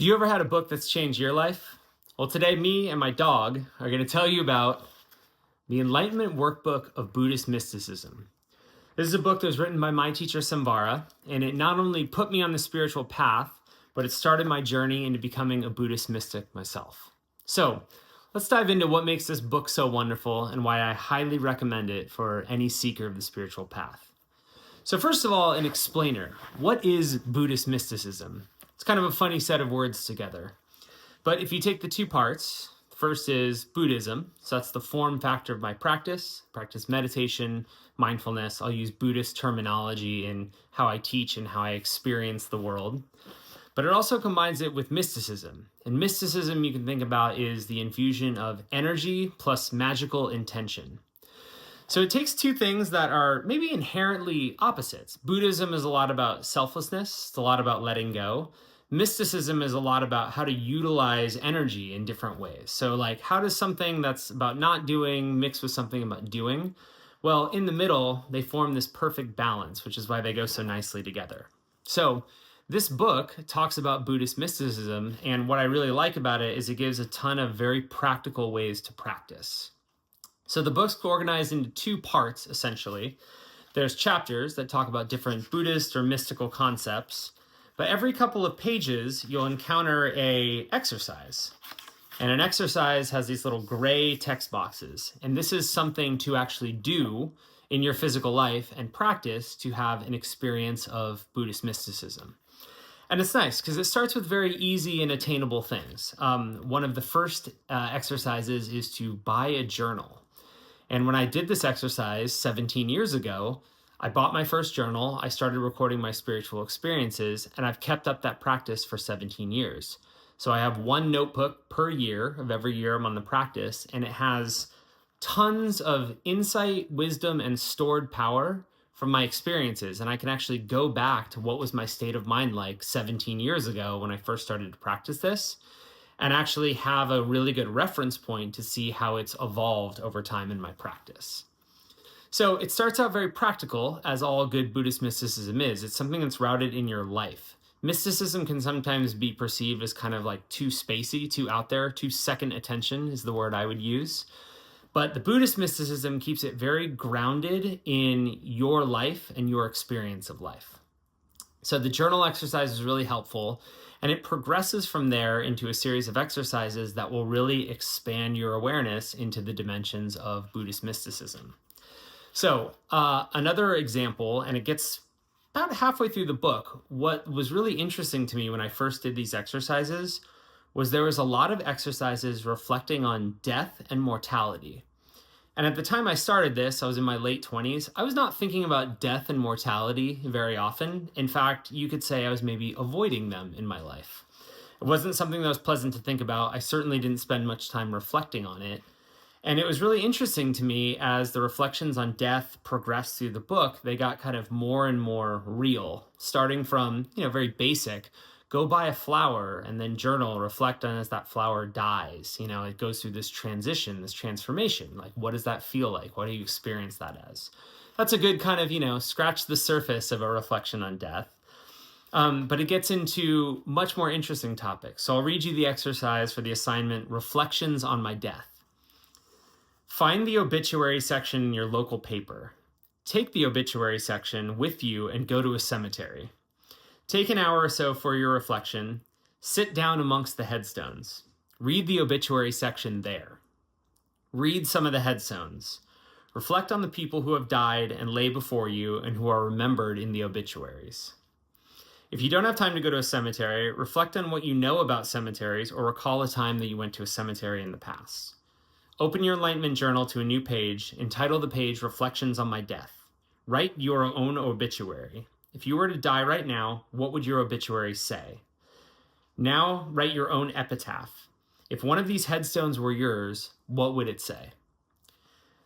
Have you ever had a book that's changed your life? Well, today me and my dog are going to tell you about the Enlightenment Workbook of Buddhist Mysticism. This is a book that was written by my teacher Samvara, and it not only put me on the spiritual path, but it started my journey into becoming a Buddhist mystic myself. So let's dive into what makes this book so wonderful and why I highly recommend it for any seeker of the spiritual path. So first of all, an explainer. What is Buddhist mysticism? It's kind of a funny set of words together. But if you take the two parts, first is Buddhism. So that's the form factor of my practice meditation, mindfulness. I'll use Buddhist terminology in how I teach and how I experience the world. But it also combines it with mysticism. And mysticism, you can think about, is the infusion of energy plus magical intention. So it takes two things that are maybe inherently opposites. Buddhism is a lot about selflessness. It's a lot about letting go. Mysticism is a lot about how to utilize energy in different ways. So like, how does something that's about not doing mix with something about doing? Well, in the middle, they form this perfect balance, which is why they go so nicely together. So this book talks about Buddhist mysticism, and what I really like about it is it gives a ton of very practical ways to practice. So the book's organized into two parts, essentially. There's chapters that talk about different Buddhist or mystical concepts, but every couple of pages, you'll encounter an exercise. And an exercise has these little gray text boxes. And this is something to actually do in your physical life and practice to have an experience of Buddhist mysticism. And it's nice because it starts with very easy and attainable things. One of the first exercises is to buy a journal. And when I did this exercise 17 years ago, I bought my first journal, I started recording my spiritual experiences, and I've kept up that practice for 17 years. So I have one notebook per year of every year I'm on the practice, and it has tons of insight, wisdom, and stored power from my experiences. And I can actually go back to what was my state of mind like 17 years ago when I first started to practice this, and actually have a really good reference point to see how it's evolved over time in my practice. So it starts out very practical, as all good Buddhist mysticism is. It's something that's rooted in your life. Mysticism can sometimes be perceived as kind of like too spacey, too out there, too second attention is the word I would use. But the Buddhist mysticism keeps it very grounded in your life and your experience of life. So the journal exercise is really helpful, and it progresses from there into a series of exercises that will really expand your awareness into the dimensions of Buddhist mysticism. So another example, and it gets about halfway through the book, what was really interesting to me when I first did these exercises was there was a lot of exercises reflecting on death and mortality. And at the time I started this, I was in my late 20s. I was not thinking about death and mortality very often. In fact, you could say I was maybe avoiding them in my life. It wasn't something that was pleasant to think about. I certainly didn't spend much time reflecting on it. And it was really interesting to me as the reflections on death progressed through the book, they got kind of more and more real, starting from, very basic, go buy a flower and then journal, reflect on as that flower dies. It goes through this transition, this transformation. Like, what does that feel like? What do you experience that as? That's a good kind of, scratch the surface of a reflection on death. But it gets into much more interesting topics. So I'll read you the exercise for the assignment, Reflections on My Death. Find the obituary section in your local paper. Take the obituary section with you and go to a cemetery. Take an hour or so for your reflection. Sit down amongst the headstones. Read the obituary section there. Read some of the headstones. Reflect on the people who have died and lay before you and who are remembered in the obituaries. If you don't have time to go to a cemetery, reflect on what you know about cemeteries or recall a time that you went to a cemetery in the past. Open your Enlightenment journal to a new page. Entitle the page Reflections on My Death. Write your own obituary. If you were to die right now, what would your obituary say? Now write your own epitaph. If one of these headstones were yours, what would it say?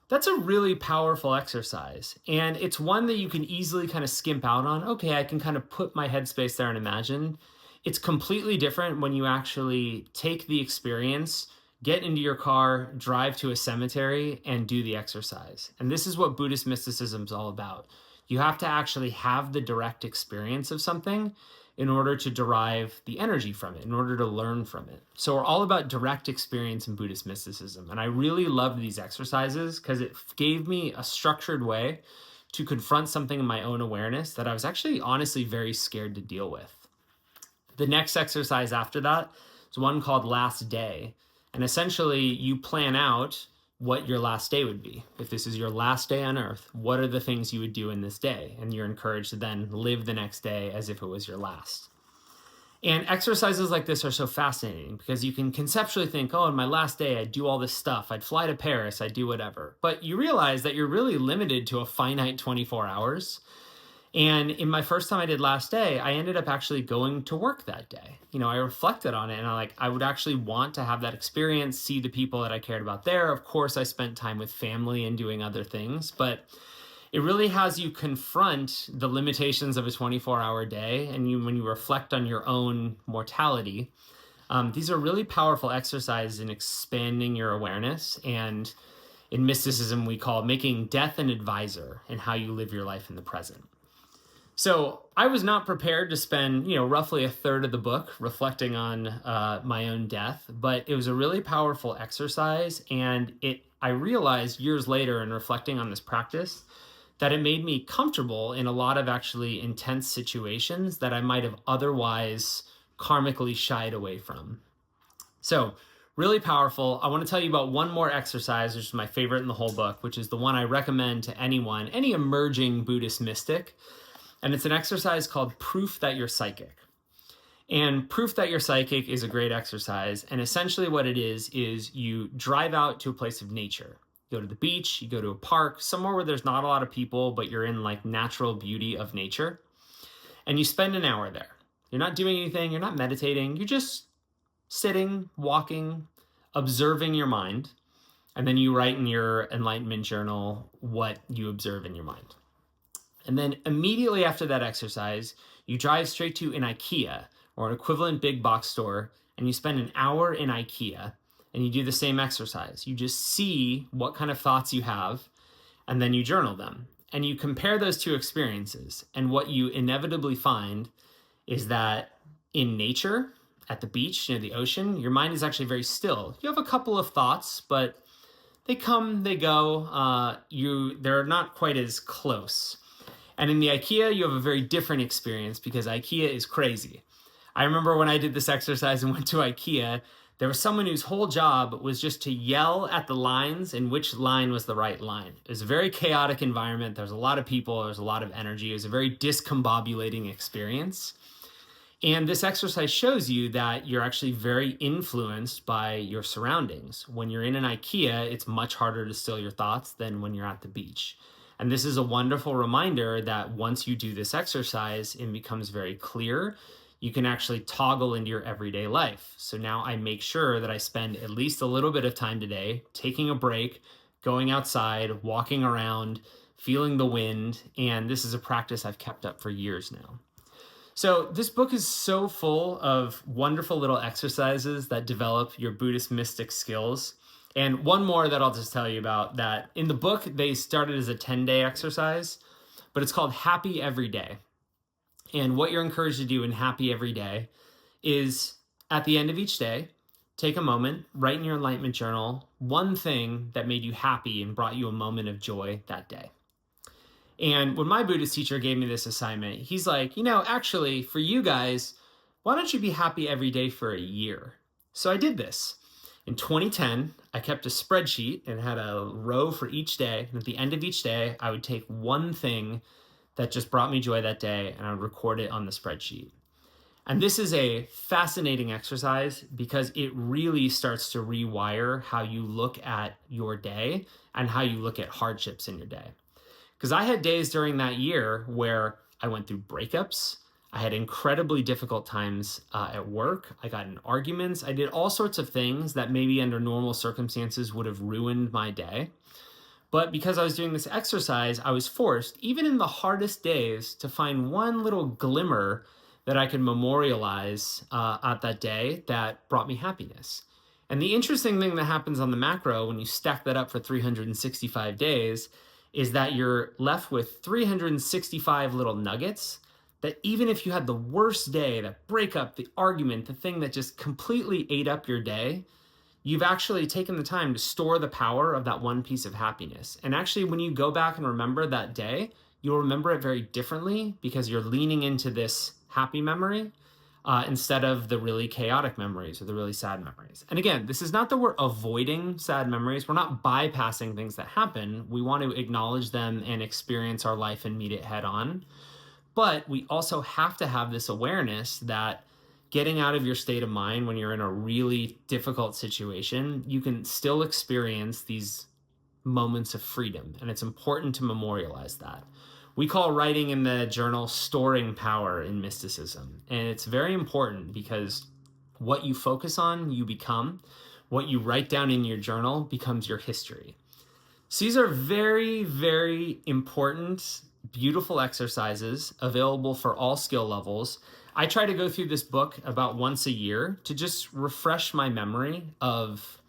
That's a really powerful exercise, and it's one that you can easily kind of skimp out on. Okay, I can kind of put my headspace there and imagine. It's completely different when you actually take the experience, get into your car, drive to a cemetery, and do the exercise. And this is what Buddhist mysticism is all about. You have to actually have the direct experience of something in order to derive the energy from it, in order to learn from it. So we're all about direct experience in Buddhist mysticism. And I really loved these exercises because it gave me a structured way to confront something in my own awareness that I was actually honestly very scared to deal with. The next exercise after that is one called Last Day. And essentially you plan out what your last day would be. If this is your last day on earth, what are the things you would do in this day? And you're encouraged to then live the next day as if it was your last. And exercises like this are so fascinating because you can conceptually think, oh, in my last day, I'd do all this stuff. I'd fly to Paris. I'd do whatever. But you realize that you're really limited to a finite 24 hours. And in my first time I did Last Day, I ended up actually going to work that day. I reflected on it and I would actually want to have that experience, see the people that I cared about there. Of course, I spent time with family and doing other things, but it really has you confront the limitations of a 24-hour day. And when you reflect on your own mortality, these are really powerful exercises in expanding your awareness. And in mysticism, we call making death an advisor in how you live your life in the present. So I was not prepared to spend, roughly a third of the book reflecting on my own death, but it was a really powerful exercise. And I realized years later in reflecting on this practice that it made me comfortable in a lot of actually intense situations that I might have otherwise karmically shied away from. So really powerful. I want to tell you about one more exercise, which is my favorite in the whole book, which is the one I recommend to anyone, any emerging Buddhist mystic. And it's an exercise called Proof That You're Psychic. And Proof That You're Psychic is a great exercise. And essentially what it is you drive out to a place of nature. You go to the beach, you go to a park, somewhere where there's not a lot of people, but you're in natural beauty of nature. And you spend an hour there. You're not doing anything, you're not meditating, you're just sitting, walking, observing your mind. And then you write in your Enlightenment journal what you observe in your mind. And then immediately after that exercise, you drive straight to an IKEA or an equivalent big box store, and you spend an hour in IKEA and you do the same exercise. You just see what kind of thoughts you have, and then you journal them. And you compare those two experiences. And what you inevitably find is that in nature, at the beach, near the ocean, your mind is actually very still. You have a couple of thoughts, but they come, they go. They're not quite as close. And in the IKEA, you have a very different experience because IKEA is crazy. I remember when I did this exercise and went to IKEA, there was someone whose whole job was just to yell at the lines and which line was the right line. It was a very chaotic environment. There was a lot of people. There was a lot of energy. It was a very discombobulating experience. And this exercise shows you that you're actually very influenced by your surroundings. When you're in an IKEA, it's much harder to still your thoughts than when you're at the beach. And this is a wonderful reminder that once you do this exercise, it becomes very clear. You can actually toggle into your everyday life. So now I make sure that I spend at least a little bit of time today taking a break, going outside, walking around, feeling the wind. And this is a practice I've kept up for years now. So this book is so full of wonderful little exercises that develop your Buddhist mystic skills. And one more that I'll just tell you about, that in the book, they started as a 10-day exercise, but it's called Happy Every Day. And what you're encouraged to do in Happy Every Day is at the end of each day, take a moment, write in your Enlightenment journal, one thing that made you happy and brought you a moment of joy that day. And when my Buddhist teacher gave me this assignment, he's like, actually, for you guys, why don't you be happy every day for a year? So I did this. In 2010, I kept a spreadsheet and had a row for each day. And at the end of each day, I would take one thing that just brought me joy that day and I would record it on the spreadsheet. And this is a fascinating exercise because it really starts to rewire how you look at your day and how you look at hardships in your day. Because I had days during that year where I went through breakups. I had incredibly difficult times at work. I got in arguments. I did all sorts of things that maybe under normal circumstances would have ruined my day. But because I was doing this exercise, I was forced, even in the hardest days, to find one little glimmer that I could memorialize at that day that brought me happiness. And the interesting thing that happens on the macro when you stack that up for 365 days is that you're left with 365 little nuggets that even if you had the worst day, that breakup, the argument, the thing that just completely ate up your day, you've actually taken the time to store the power of that one piece of happiness. And actually, when you go back and remember that day, you'll remember it very differently because you're leaning into this happy memory instead of the really chaotic memories or the really sad memories. And again, this is not that we're avoiding sad memories. We're not bypassing things that happen. We want to acknowledge them and experience our life and meet it head on. But we also have to have this awareness that getting out of your state of mind when you're in a really difficult situation, you can still experience these moments of freedom. And it's important to memorialize that. We call writing in the journal storing power in mysticism. And it's very important because what you focus on, you become. What you write down in your journal becomes your history. So these are very, very important, beautiful exercises available for all skill levels. I try to go through this book about once a year to just refresh my memory of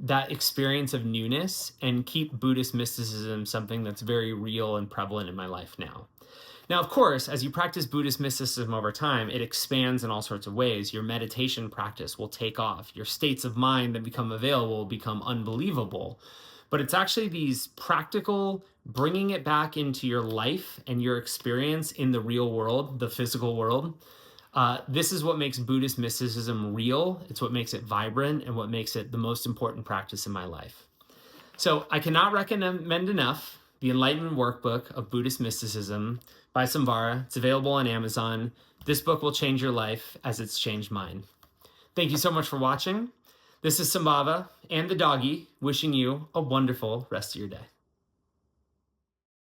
that experience of newness and keep Buddhist mysticism something that's very real and prevalent in my life now. Now, of course, as you practice Buddhist mysticism over time, it expands in all sorts of ways. Your meditation practice will take off. Your states of mind that become available will become unbelievable. But it's actually these practical, bringing it back into your life and your experience in the real world, the physical world. This is what makes Buddhist mysticism real. It's what makes it vibrant and what makes it the most important practice in my life. So I cannot recommend enough the Enlightenment Workbook of Buddhist Mysticism by Samvara. It's available on Amazon. This book will change your life as it's changed mine. Thank you so much for watching. This is Samvara and the doggy wishing you a wonderful rest of your day.